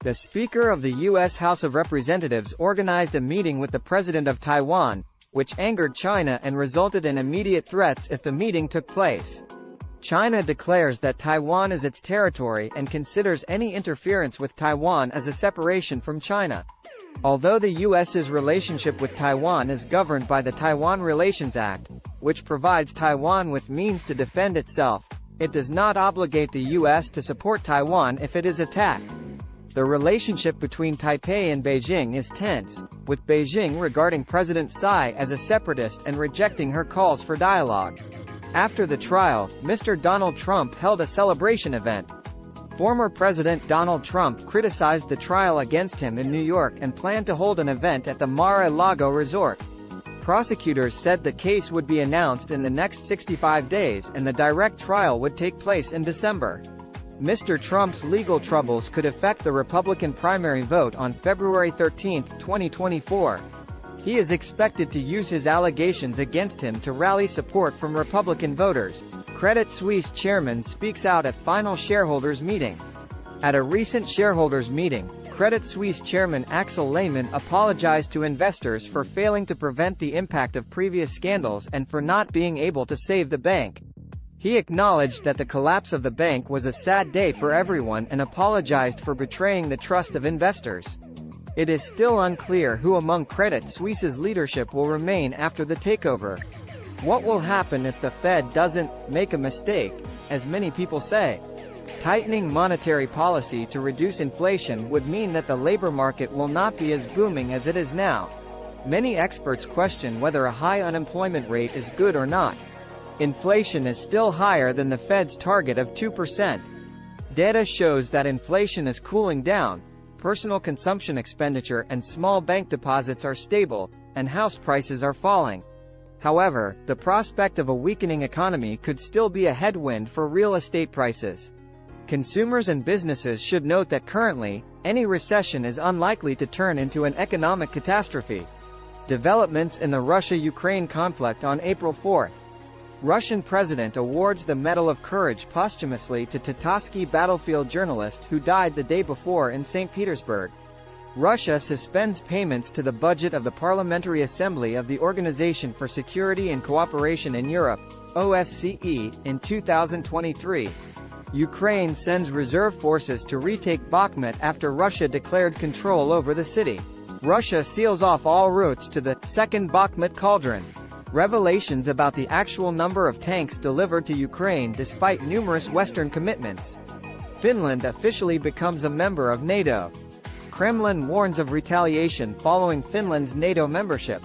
The Speaker of the U.S. House of Representatives organized a meeting with the President of Taiwan, which angered China and resulted in immediate threats if the meeting took place. China declares that Taiwan is its territory and considers any interference with Taiwan as a separation from China. Although the U.S.'s relationship with Taiwan is governed by the Taiwan Relations Act, which provides Taiwan with means to defend itself, it does not obligate the U.S. to support Taiwan if it is attacked. The relationship between Taipei and Beijing is tense, with Beijing regarding President Tsai as a separatist and rejecting her calls for dialogue. After the trial, Mr. Donald Trump held a celebration event. Former President Donald Trump criticized the trial against him in New York and planned to hold an event at the Mar-a-Lago resort. Prosecutors said the case would be announced in the next 65 days and the direct trial would take place in December. Mr. Trump's legal troubles could affect the Republican primary vote on February 13, 2024. He is expected to use his allegations against him to rally support from Republican voters. Credit Suisse chairman speaks out at final shareholders meeting. At a recent shareholders meeting, Credit Suisse chairman Axel Lehmann apologized to investors for failing to prevent the impact of previous scandals and for not being able to save the bank. He acknowledged that the collapse of the bank was a sad day for everyone and apologized for betraying the trust of investors. It is still unclear who among Credit Suisse's leadership will remain after the takeover. What will happen if the Fed doesn't make a mistake, as many people say? Tightening monetary policy to reduce inflation would mean that the labor market will not be as booming as it is now. Many experts question whether a high unemployment rate is good or not. Inflation is still higher than the Fed's target of 2%. Data shows that inflation is cooling down, personal consumption expenditure and small bank deposits are stable, and house prices are falling. However, the prospect of a weakening economy could still be a headwind for real estate prices. Consumers and businesses should note that currently, any recession is unlikely to turn into an economic catastrophe. Developments in the Russia-Ukraine conflict on April 4. Russian president awards the Medal of Courage posthumously to Tatarsky battlefield journalist who died the day before in St. Petersburg. Russia suspends payments to the budget of the Parliamentary Assembly of the Organization for Security and Cooperation in Europe, OSCE, in 2023. Ukraine sends reserve forces to retake Bakhmut after Russia declared control over the city. Russia seals off all routes to the second Bakhmut cauldron. Revelations about the actual number of tanks delivered to Ukraine despite numerous Western commitments. Finland officially becomes a member of NATO. Kremlin warns of retaliation following Finland's NATO membership.